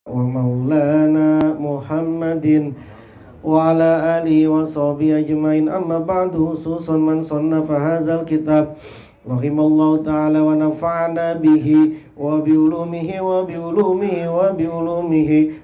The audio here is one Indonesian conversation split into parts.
ومولانا محمد وعلى آله وصحبه أجمعين. أما بعد، خصوصا من صنف هذا الكتاب رحمه الله تعالى ونفعنا به وبعلومه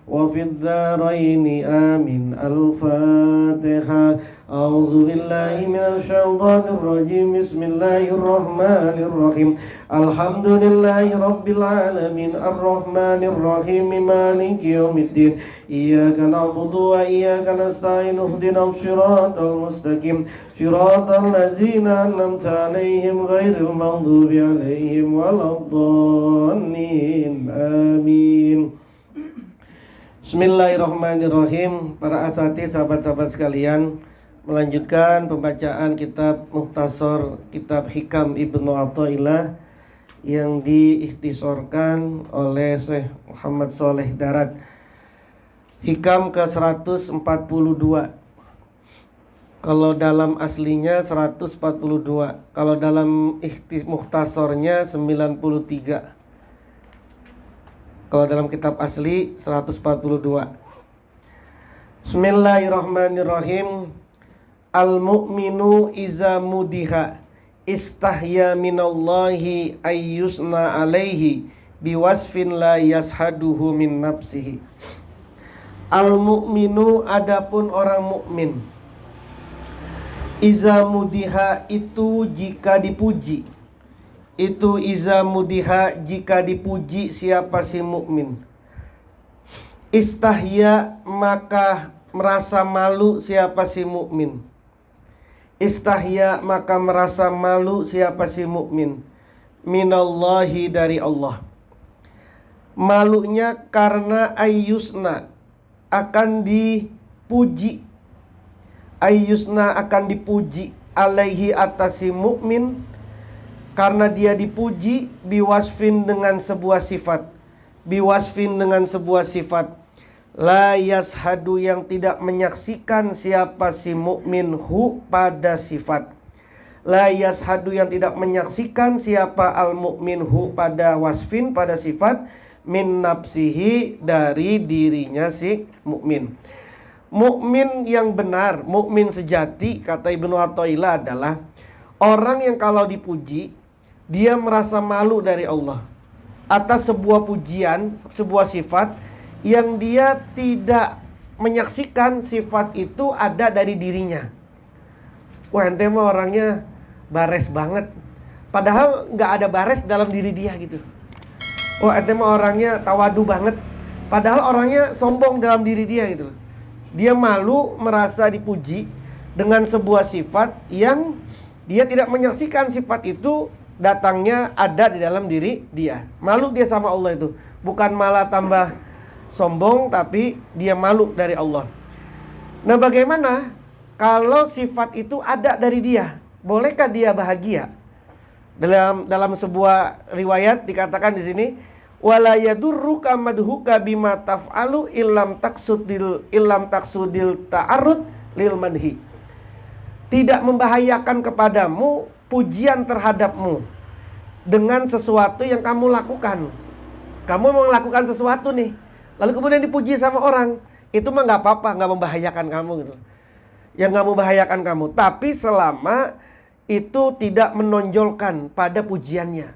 وفي الدارين آمين. الفاتحة. أعوذ بالله من الشيطان الرجيم. بسم الله الرحمن الرحيم. الحمد لله رب العالمين الرحمن الرحيم مالك يوم الدين. إياك نعبد وإياك نستعين. اهدنا الصراط المستقيم صراط الذين أنعمت عليهم غير المغضوب عليهم ولا الضالين. آمين. Bismillahirrahmanirrahim. Para asatidz, sahabat-sahabat sekalian, melanjutkan pembacaan kitab Mukhtasar Kitab Hikam Ibnu Athaillah yang diikhtisorkan oleh Syekh Muhammad Shaleh Darat. Hikam ke-142. Kalau dalam aslinya 142, kalau dalam mukhtasornya 93. Kalau dalam kitab asli 142. Bismillahirrahmanirrahim. Al-mu'minu iza mudiha istahya minallahi ayyusna alaihi biwasfin la yashaduhu min nafsihi. Al-mu'minu, adapun orang mukmin, iza mudiha itu jika dipuji. Itu iza mudiha jika dipuji siapa si mukmin. Istahya maka merasa malu siapa si mukmin. Istahya maka merasa malu siapa si mukmin. Minallahi, dari Allah. Malunya karena ayyusna, akan dipuji. Ayyusna, akan dipuji. Alaihi, atas si mukmin, karena dia dipuji. Biwasfin, dengan sebuah sifat. Biwasfin, dengan sebuah sifat. La yashadu, yang tidak menyaksikan siapa si mukmin hu, pada sifat. La yashadu, yang tidak menyaksikan siapa al mukmin hu, pada wasfin, pada sifat. Min nafsihi, dari dirinya si mukmin. Mukmin yang benar, mukmin sejati, kata Ibnu Athaillah, adalah orang yang kalau dipuji dia merasa malu dari Allah atas sebuah pujian, sebuah sifat yang dia tidak menyaksikan sifat itu ada dari dirinya. Wah, ente mah orangnya bares banget, padahal nggak ada bares dalam diri dia gitu. Wah, ente mah orangnya tawadu banget, padahal orangnya sombong dalam diri dia gitu. Dia malu merasa dipuji dengan sebuah sifat yang dia tidak menyaksikan sifat itu datangnya ada di dalam diri dia. Malu dia sama Allah itu. Bukan malah tambah sombong, tapi dia malu dari Allah. Nah, bagaimana kalau sifat itu ada dari dia? Bolehkah dia bahagia? Dalam sebuah riwayat dikatakan di sini, wala yadurruka madhuka bima taf'alu illam taksudil ta'arrud lil manhi. Tidak membahayakan kepadamu pujian terhadapmu dengan sesuatu yang kamu lakukan. Kamu mau melakukan sesuatu nih, lalu kemudian dipuji sama orang, itu mah nggak apa-apa, nggak membahayakan kamu gitu. Yang nggak membahayakan kamu, tapi selama itu tidak menonjolkan pada pujiannya.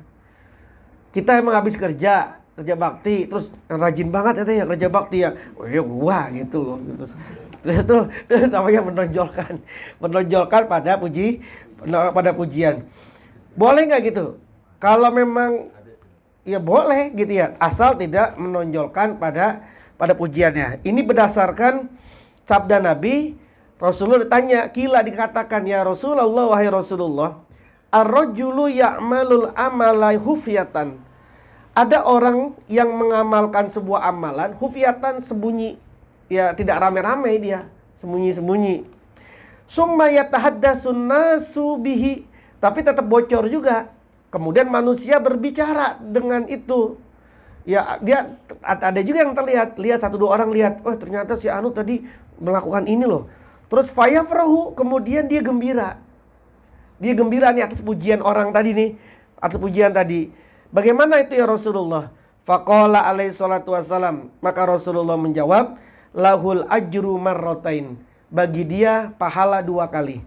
Kita emang habis kerja bakti, terus rajin banget ya kerja bakti ya, oh ya gua gitu loh. Itu namanya menonjolkan pada pujian. Boleh nggak gitu? Kalau memang ya boleh gitu ya, asal tidak menonjolkan pada pujiannya. Ini berdasarkan sabda Nabi. Rasulullah ditanya, kila, dikatakan, ya Rasulullah, wahai Rasulullah, ar-rajulu ya'malul amala hufyatan. Ada orang yang mengamalkan sebuah amalan hufyatan, sembunyi. Ya, tidak rame-rame dia, sembunyi-sembunyi. Summa yatahaddatsun nasu bihi, tapi tetap bocor juga. Kemudian manusia berbicara dengan itu. Ya, dia ada juga yang lihat satu dua orang lihat, oh ternyata si Anu tadi melakukan ini loh. Terus fayafrahu, kemudian dia gembira. Dia gembira nih atas pujian orang tadi nih, atas pujian tadi. Bagaimana itu ya Rasulullah? Faqala alaihi salatu wassalam, maka Rasulullah menjawab, lahul ajru marrotain, bagi dia pahala 2 kali.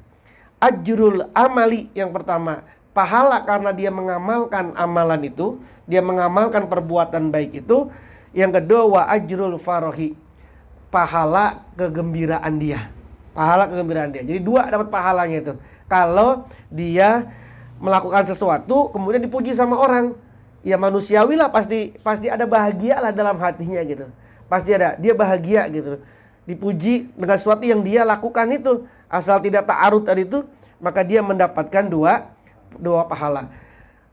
Ajrul amali, yang pertama, pahala karena dia mengamalkan amalan itu, dia mengamalkan perbuatan baik itu. Yang kedua, wa ajrul farohi, pahala kegembiraan dia. Pahala kegembiraan dia. Jadi 2 dapat pahalanya itu. Kalau dia melakukan sesuatu kemudian dipuji sama orang, ya manusiawi lah, pasti ada bahagia lah dalam hatinya gitu. Pasti ada, dia bahagia gitu. Dipuji dengan sesuatu yang dia lakukan itu, asal tidak ta'arud tadi itu, maka dia mendapatkan dua pahala.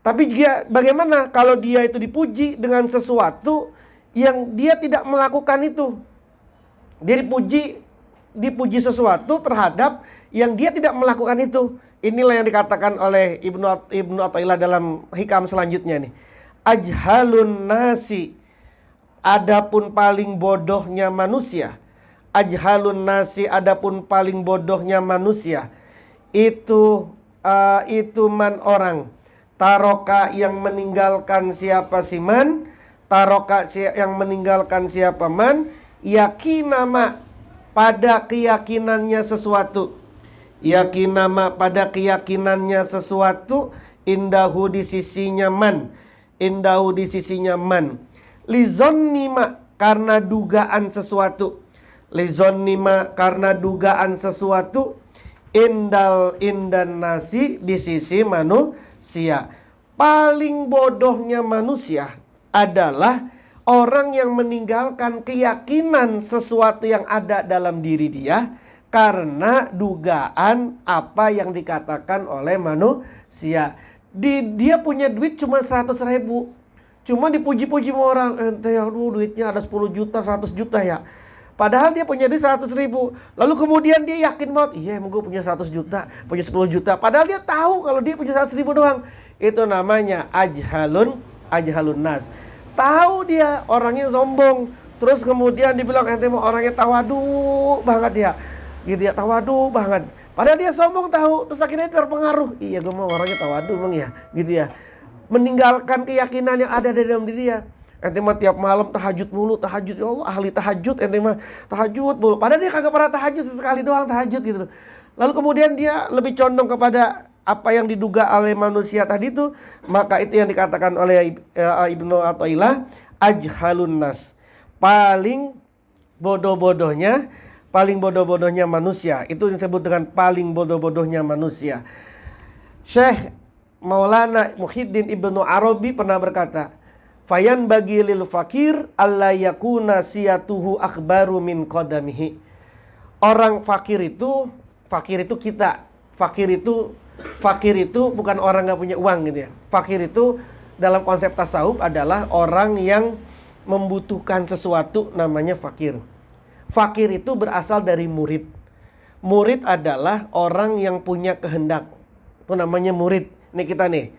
Tapi dia bagaimana kalau dia itu dipuji dengan sesuatu yang dia tidak melakukan itu? Dia dipuji sesuatu terhadap yang dia tidak melakukan itu. Inilah yang dikatakan oleh Ibnu Athaillah dalam hikam selanjutnya nih. Ajhalun nasi, adapun paling bodohnya manusia. Ajhalun nasi, adapun paling bodohnya manusia. Itu man orang. Taroka, yang meninggalkan siapa si man. Taroka, yang meninggalkan siapa man. Yakinama, pada keyakinannya sesuatu. Yakinama, pada keyakinannya sesuatu. Indahu, di sisinya man. Indahu, di sisinya man. Lizonnima, karena dugaan sesuatu. Lizonnima, karena dugaan sesuatu. Indan nasi, di sisi manusia. Paling bodohnya manusia adalah orang yang meninggalkan keyakinan sesuatu yang ada dalam diri dia karena dugaan apa yang dikatakan oleh manusia. Dia punya duit cuma 100.000, cuma dipuji-puji sama orang, ente duitnya ada 10 juta, 100 juta ya. Padahal dia punya duit 100.000. Lalu kemudian dia yakin banget, iya emang gue punya 100 juta, punya 10 juta. Padahal dia tahu kalau dia punya 100.000 doang. Itu namanya ajhalun nas. Tahu dia orangnya sombong, terus kemudian dibilang ente mau orangnya tawadu banget ya. Gitu ya, tawadu banget. Padahal dia sombong tahu, terus akhirnya terpengaruh. Iya gue mau orangnya tawadu emang ya, gitu ya. Meninggalkan keyakinan yang ada di dalam diri dia. Ente mah tiap malam tahajud mulu, tahajud, ya Allah ahli tahajud, ente mah tahajud mulu. Padahal dia kagak pernah tahajud, sesekali doang tahajud gitu. Lalu kemudian dia lebih condong kepada apa yang diduga oleh manusia tadi itu. Maka itu yang dikatakan oleh Ibnu Athaillah, ajhalun nas, paling bodoh-bodohnya manusia. Itu disebut dengan paling bodoh-bodohnya manusia. Syekh Maulana Muhyiddin Ibnu Arabi pernah berkata, fayan bagi lil fakir alla yakuna siyatuhu akbaru min qadamihi. Orang fakir itu kita. Fakir itu bukan orang gak punya uang gitu ya. Fakir itu dalam konsep tasawuf adalah orang yang membutuhkan sesuatu, namanya fakir. Fakir itu berasal dari murid. Murid adalah orang yang punya kehendak. Itu namanya murid. Nih kita nih.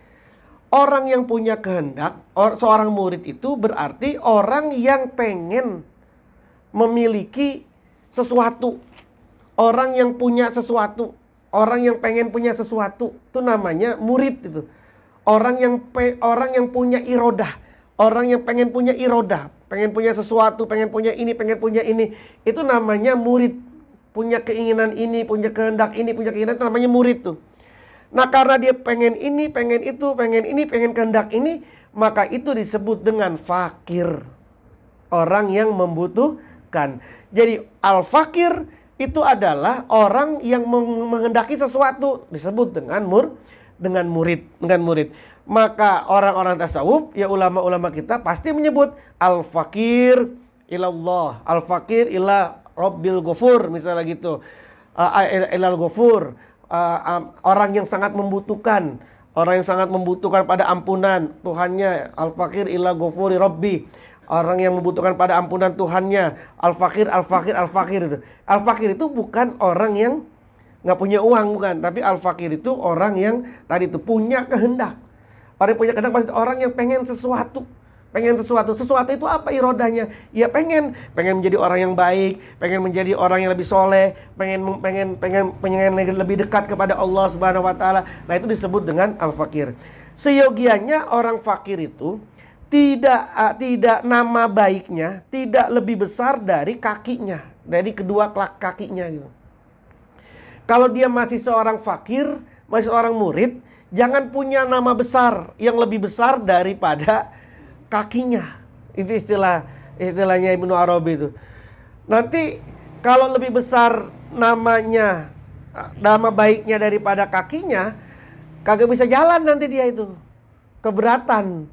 Orang yang punya kehendak, seorang murid itu berarti orang yang pengen memiliki sesuatu. Orang yang punya sesuatu. Orang yang pengen punya sesuatu. Itu namanya murid itu. Orang yang punya irodah. Orang yang pengen punya irodah. Pengen punya sesuatu, pengen punya ini. Itu namanya murid. Punya keinginan ini, punya kehendak ini, punya keinginan, itu namanya murid tuh. Nah karena dia pengen ini, pengen itu, pengen ini, pengen kehendak ini, maka itu disebut dengan fakir. Orang yang membutuhkan. Jadi al-fakir itu adalah orang yang menghendaki sesuatu, disebut dengan murid. Maka orang-orang tasawuf, ya ulama-ulama kita pasti menyebut al-fakir ilallah, al-fakir ila rabbil ghafur, misalnya gitu. Ilal ghafur, orang yang sangat membutuhkan, pada ampunan Tuhannya. Al-fakir ila ghafuri rabbi, orang yang membutuhkan pada ampunan Tuhannya. Al-fakir itu. Al-fakir itu bukan orang yang nggak punya uang, bukan. Tapi al-fakir itu orang yang tadi itu punya kehendak. Orang yang punya kehendak pasti orang yang pengen sesuatu. Sesuatu itu apa irodahnya? Ya pengen menjadi orang yang baik, pengen menjadi orang yang lebih soleh, pengen lebih dekat kepada Allah Subhanahu wa taala. Nah, itu disebut dengan al-fakir. Seyogianya orang fakir itu tidak nama baiknya tidak lebih besar dari kakinya, dari kedua kakinya gitu. Kalau dia masih seorang fakir, masih seorang murid, jangan punya nama besar yang lebih besar daripada kakinya. Itu istilahnya Ibnu Arabi itu. Nanti kalau lebih besar nama baiknya daripada kakinya, kagak bisa jalan nanti dia itu. Keberatan.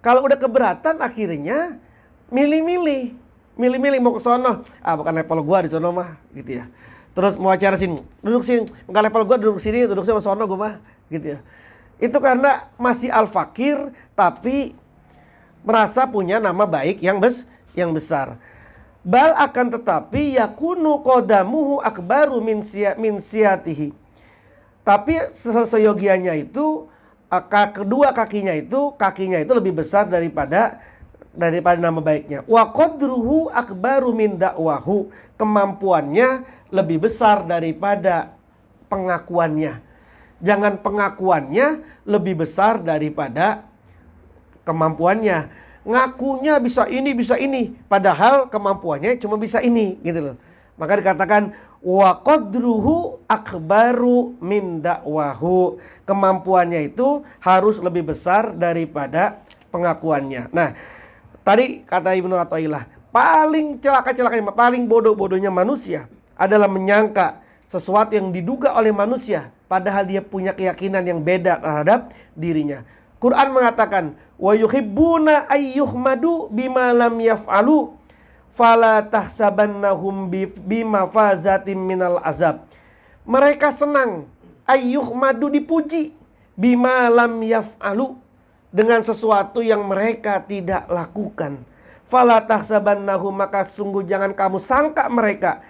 Kalau udah keberatan akhirnya milih-milih mau ke sono. Bukan level gua di sono mah, gitu ya. Terus mau acara sini, duduk sini. Bukan level gua, duduk sini, duduk sama sono gua mah, gitu ya. Itu karena masih al-fakir tapi merasa punya nama baik yang besar. Bal akan tetapi yakunu qadamuhu akbaru min siyatihi. Tapi seyogianya itu kedua kakinya itu lebih besar daripada nama baiknya. Wa qadruhu akbaru min da'wahu. Kemampuannya lebih besar daripada pengakuannya. Jangan pengakuannya lebih besar daripada kemampuannya. Ngakunya bisa ini, padahal kemampuannya cuma bisa ini, gitu loh. Maka dikatakan wa qadruhu akbaru min da'wahu. Kemampuannya itu harus lebih besar daripada pengakuannya. Nah, tadi kata Ibnu Athaillah, paling celaka-celakanya, paling bodoh-bodohnya manusia adalah menyangka sesuatu yang diduga oleh manusia padahal dia punya keyakinan yang beda terhadap dirinya. Quran mengatakan wa yuhibbuna ayyuhmadu bima lam yaf'alu fala tahsabannahum bimafazatin minal azab. Mereka senang ayyuhmadu dipuji bima lam yaf'alu, dengan sesuatu yang mereka tidak lakukan. Fala tahsabannahum, maka sungguh jangan kamu sangka mereka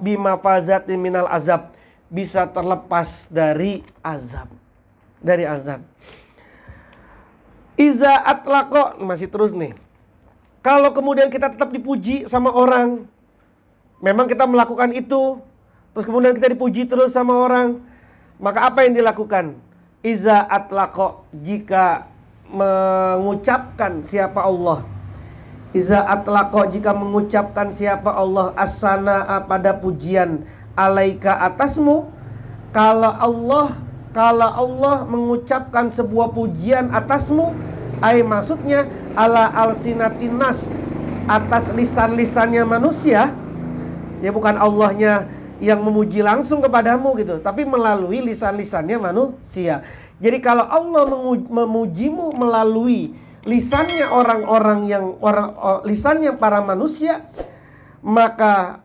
bimafazatin minal azab, bisa terlepas dari azab. Iza atlaqo, masih terus nih. Kalau kemudian kita tetap dipuji sama orang, memang kita melakukan itu, terus kemudian kita dipuji terus sama orang, maka apa yang dilakukan? Iza atlaqo, jika mengucapkan siapa Allah. Iza atlaqo, jika mengucapkan siapa Allah as-sanaa, pada pujian, alaika, atasmu. Kalau Allah mengucapkan sebuah pujian atasmu, maksudnya ala alsinatinas, atas lisan-lisannya manusia. Ya bukan Allahnya yang memuji langsung kepadamu gitu, tapi melalui lisan-lisannya manusia. Jadi kalau Allah memujimu melalui lisannya lisannya para manusia, maka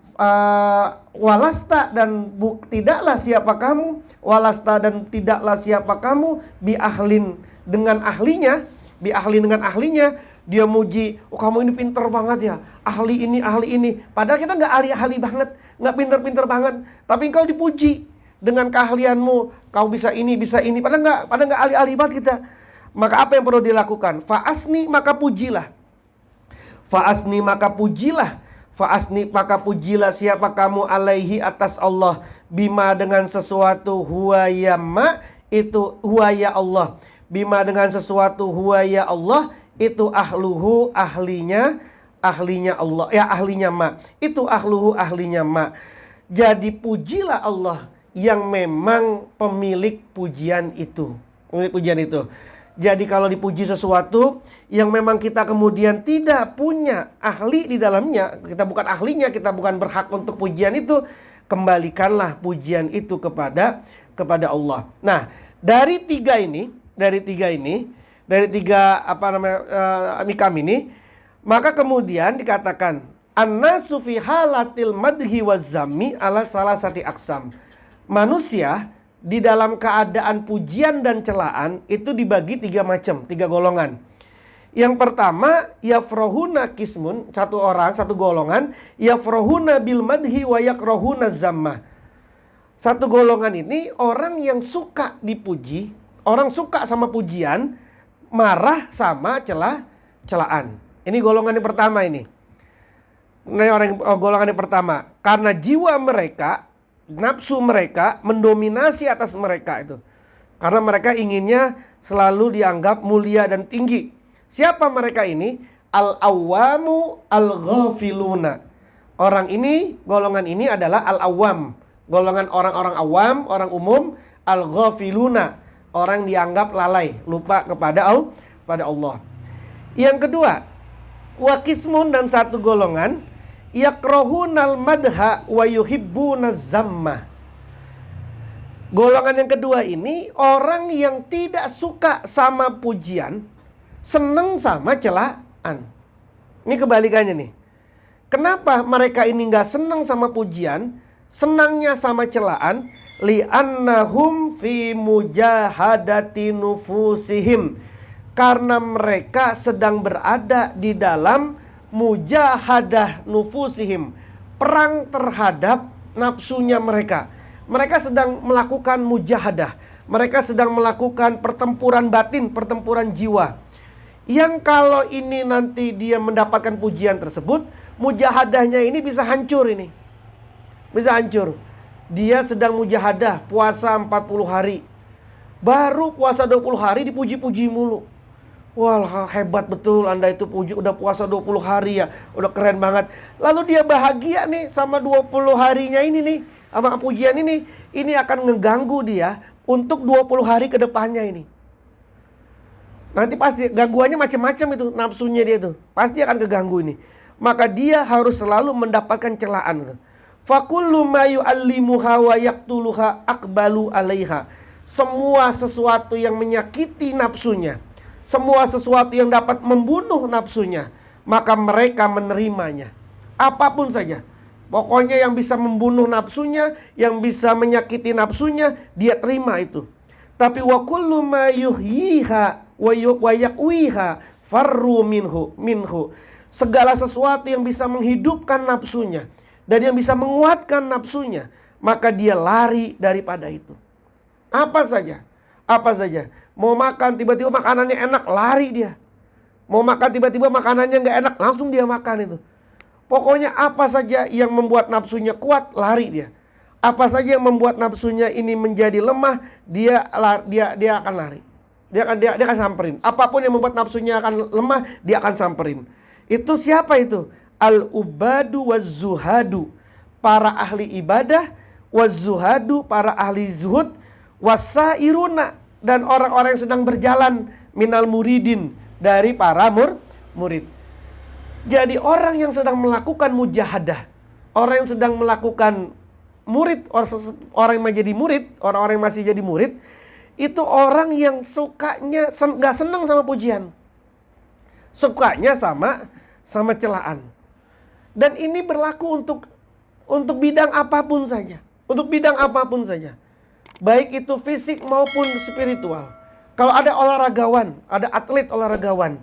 walasta, dan tidaklah siapa kamu, walasta, dan tidaklah siapa kamu, biahlin, dengan ahlinya, dia muji, kamu ini pinter banget ya, ahli ini, padahal kita nggak ahli banget, nggak pinter banget, tapi engkau dipuji dengan keahlianmu, kau bisa ini, padahal nggak ahli banget kita. Maka apa yang perlu dilakukan? Fa'asni, maka pujilah siapa kamu alaihi, atas Allah, bima, dengan sesuatu, huwa yamma, itu huwa ya Allah, bima, dengan sesuatu, huwa ya Allah, itu ahluhu, ahlinya Allah, ya ahlinya ma, itu ahluhu, ahlinya ma. Jadi pujilah Allah yang memang pemilik pujian itu. Jadi kalau dipuji sesuatu yang memang kita kemudian tidak punya ahli di dalamnya, kita bukan ahlinya, kita bukan berhak untuk pujian itu, kembalikanlah pujian itu kepada Allah. Nah, dari tiga mikam ini, maka kemudian dikatakan annasu fi halatil madhi wazzammi ala salasati aqsam. Manusia di dalam keadaan pujian dan celaan itu dibagi tiga golongan. Yang pertama, yafrohuna kismun, satu golongan, yafrohuna bil madhi wa yakrohuna zamma. Satu golongan ini orang yang suka dipuji, orang suka sama pujian, marah sama celaan. Ini golongan yang pertama ini. Golongan yang pertama, karena jiwa mereka, nafsu mereka mendominasi atas mereka itu. Karena mereka inginnya selalu dianggap mulia dan tinggi. Siapa mereka ini? Al-awwamu al-ghafiluna. Orang ini, golongan ini adalah al-awwam, golongan orang-orang awam, orang umum. Al-ghafiluna, orang dianggap lalai, lupa kepada Allah. Yang kedua, wa qismun, dan satu golongan, yakrahunal madha wa yuhibbunaz zamma. Golongan yang kedua ini orang yang tidak suka sama pujian, seneng sama celaan. Ini kebalikannya nih. Kenapa mereka ini nggak seneng sama pujian, senangnya sama celaan? Li'annahum fi mujahadati nufusihim. Karena mereka sedang berada di dalam mujahadah nufusihim, perang terhadap nafsunya mereka. Mereka sedang melakukan mujahadah. Mereka sedang melakukan pertempuran batin, pertempuran jiwa. Yang kalau ini nanti dia mendapatkan pujian tersebut, mujahadahnya ini bisa hancur ini. Bisa hancur. Dia sedang mujahadah, puasa 40 hari. Baru puasa 20 hari dipuji-puji mulu. Wah, hebat betul Anda itu udah puasa 20 hari ya. Udah keren banget. Lalu dia bahagia nih sama 20 harinya ini nih, sama pujian ini. Ini akan ngeganggu dia untuk 20 hari ke depannya ini. Nanti pasti gangguannya macam-macam itu, nafsunya dia itu. Pasti akan keganggu ini. Maka dia harus selalu mendapatkan celaan. Fakullu ma yu'allimuha wa yaqtuluha aqbalu 'alaiha. Semua sesuatu yang menyakiti nafsunya, semua sesuatu yang dapat membunuh nafsunya, maka mereka menerimanya. Apapun saja. Pokoknya yang bisa membunuh nafsunya, yang bisa menyakiti nafsunya, dia terima itu. Tapi wa kullu ma yuhyiha wa yaqwiha farru minhu. Segala sesuatu yang bisa menghidupkan nafsunya dan yang bisa menguatkan nafsunya, maka dia lari daripada itu. Apa saja. Apa saja. Mau makan tiba-tiba makanannya enak, lari dia. Mau makan tiba-tiba makanannya nggak enak, langsung dia makan itu. Pokoknya apa saja yang membuat nafsunya kuat, lari dia. Apa saja yang membuat nafsunya ini menjadi lemah, dia akan lari. Dia akan samperin. Apapun yang membuat nafsunya akan lemah, dia akan samperin. Itu siapa itu? Al-ubadu waz-zuhadu, para ahli ibadah, waz-zuhadu, para ahli zuhud, wasairuna, dan orang-orang yang sedang berjalan, minal muridin, dari para murid. Jadi orang yang sedang melakukan mujahadah, orang yang sedang melakukan murid, orang yang menjadi murid, orang-orang yang masih jadi murid, itu orang yang sukanya gak senang sama pujian, sukanya sama celaan. Dan ini berlaku untuk bidang apapun saja. Untuk bidang apapun saja. Baik itu fisik maupun spiritual. Kalau ada olahragawan, ada atlet olahragawan,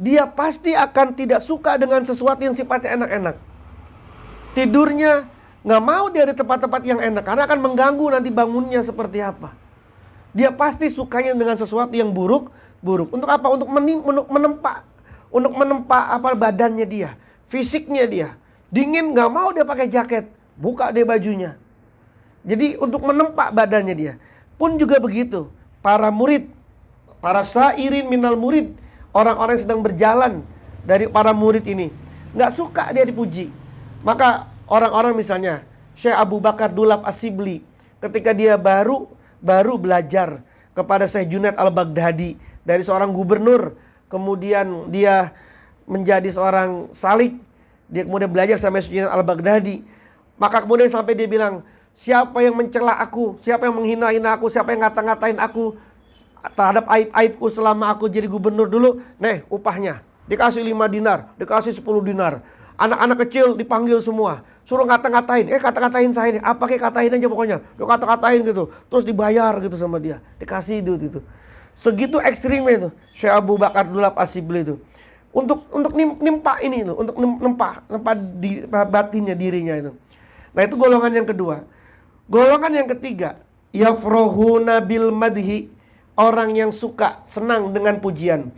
dia pasti akan tidak suka dengan sesuatu yang sifatnya enak-enak. Tidurnya gak mau dia di tempat-tempat yang enak, karena akan mengganggu nanti bangunnya seperti apa. Dia pasti sukanya dengan sesuatu yang buruk. Untuk apa? Untuk menempa apa badannya dia, fisiknya dia. Dingin gak mau dia pakai jaket, buka dia bajunya. Jadi untuk menempa badannya dia. Pun juga begitu, para murid, para sairin minal murid, orang-orang yang sedang berjalan dari para murid ini, gak suka dia dipuji. Maka orang-orang misalnya Syekh Abu Bakar Dulab As-Sibli, ketika dia baru belajar kepada Syekh Junaid Al-Baghdadi, dari seorang gubernur, kemudian dia menjadi seorang salik, dia kemudian belajar sama Syekh Junaid Al-Baghdadi. Maka kemudian sampai dia bilang, siapa yang mencela aku, siapa yang menghina-hina aku, siapa yang ngata-ngatain aku terhadap aib-aibku selama aku jadi gubernur dulu, nih upahnya, dikasih 5 dinar, dikasih 10 dinar. Anak-anak kecil dipanggil semua, suruh kata-ngatain, kata-ngatain saya nih, apa kayak katain aja pokoknya, lu kata-katain gitu, terus dibayar gitu sama dia, dikasih duit itu. Segitu ekstrimnya itu Syekh Abu Bakar Dulab As-Sibli itu. Untuk nimpa ini itu, untuk nempa di batinnya, dirinya itu. Nah, itu golongan yang kedua. Golongan yang ketiga, yafrohuna bil madhi, orang yang suka, senang dengan pujian.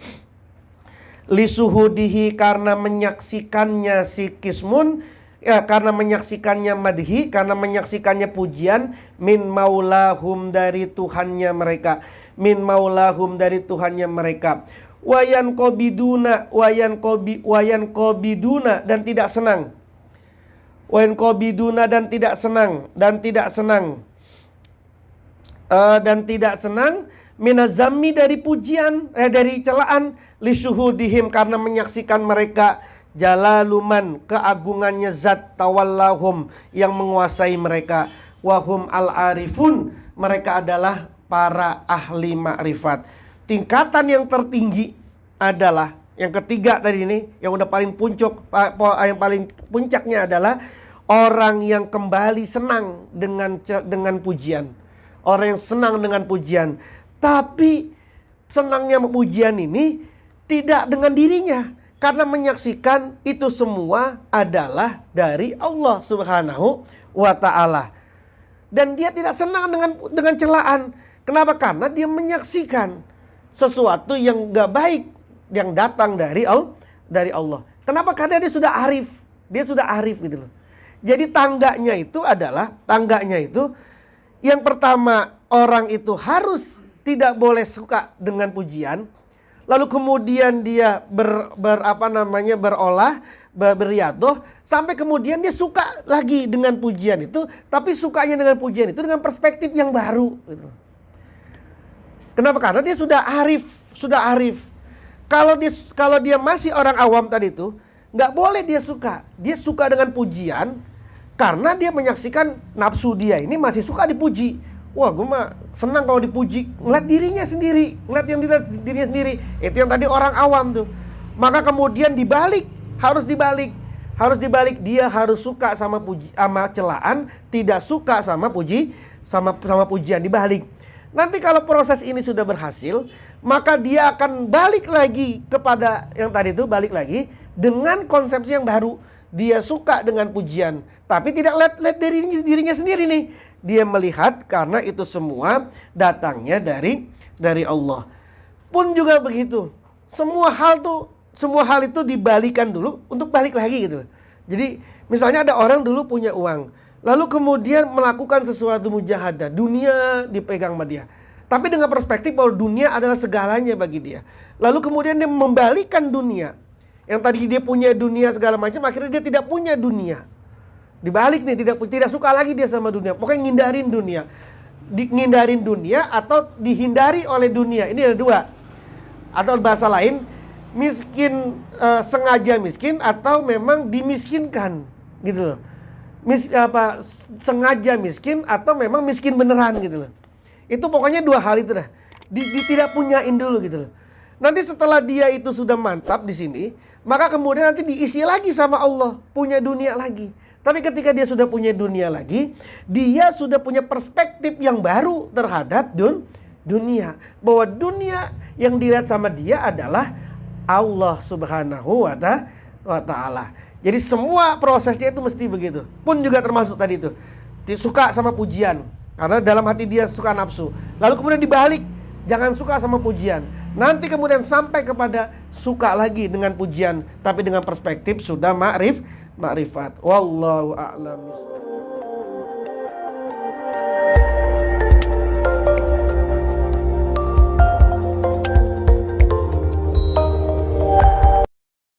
Lisuhudihi, karena menyaksikannya si kismun, ya karena menyaksikannya madhi, karena menyaksikannya pujian, min maulahum, dari Tuhannya mereka. min maulahum, dari Tuhannya mereka. Wayan kobiduna dan tidak senang. Wayan kobiduna dan tidak senang minazami, dari pujian, dari celaan, lisyuhudihim, karena menyaksikan mereka jalaluman, keagungannya zat tawallahum, yang menguasai mereka. Wahum al-arifun, mereka adalah para ahli makrifat. Tingkatan yang tertinggi adalah yang ketiga tadi ini, yang udah paling yang paling puncaknya adalah orang yang kembali senang dengan pujian. Orang yang senang dengan pujian, tapi senangnya pujian ini tidak dengan dirinya, karena menyaksikan itu semua adalah dari Allah Subhanahu wa ta'ala. Dan dia tidak senang dengan celaan. Kenapa? Karena dia menyaksikan sesuatu yang gak baik yang datang dari Allah. Kenapa? Karena dia sudah arif gitu loh. Jadi tangganya itu yang pertama, orang itu harus tidak boleh suka dengan pujian. Lalu kemudian dia beriadoh, sampai kemudian dia suka lagi dengan pujian itu, tapi sukanya dengan pujian itu dengan perspektif yang baru gitu. Kenapa? Karena dia sudah arif. Kalau dia masih orang awam tadi itu, nggak boleh dia suka. Dia suka dengan pujian karena dia menyaksikan nafsu dia ini masih suka dipuji. Wah, gue mah senang kalau dipuji. Ngeliat dirinya sendiri, dirinya sendiri. Itu yang tadi orang awam tuh. Maka kemudian harus dibalik. Dia harus suka sama celaan, tidak suka sama pujian, dibalik. Nanti kalau proses ini sudah berhasil, maka dia akan balik lagi kepada yang tadi itu, balik lagi dengan konsepsi yang baru. Dia suka dengan pujian, tapi tidak lihat dirinya sendiri nih. Dia melihat karena itu semua datangnya dari Allah. Pun juga begitu. Semua hal itu dibalikan dulu untuk balik lagi gitu. Jadi misalnya ada orang dulu punya uang, lalu kemudian melakukan sesuatu mujahadah, dunia dipegang sama dia. Tapi dengan perspektif bahwa dunia adalah segalanya bagi dia. Lalu kemudian dia membalikan dunia. Yang tadi dia punya dunia segala macam, akhirnya dia tidak punya dunia. Dibalik nih, tidak suka lagi dia sama dunia. Pokoknya ngindarin dunia. Ngindarin dunia atau dihindari oleh dunia. Ini ada dua. Atau bahasa lain, miskin sengaja miskin atau memang dimiskinkan gitu loh. Sengaja miskin atau memang miskin beneran gitu loh. Itu pokoknya dua hal itu dah. Tidak punyain dulu gitu loh. Nanti setelah dia itu sudah mantap di sini, maka kemudian nanti diisi lagi sama Allah, punya dunia lagi. Tapi ketika dia sudah punya dunia lagi, dia sudah punya perspektif yang baru terhadap dunia. Bahwa dunia yang dilihat sama dia adalah Allah Subhanahu wa ta'ala. Jadi semua prosesnya itu mesti begitu. Pun juga termasuk tadi itu. Suka sama pujian, karena dalam hati dia suka nafsu. Lalu kemudian dibalik, jangan suka sama pujian. Nanti kemudian sampai kepada suka lagi dengan pujian, tapi dengan perspektif sudah ma'rifat. Wallahu a'lam.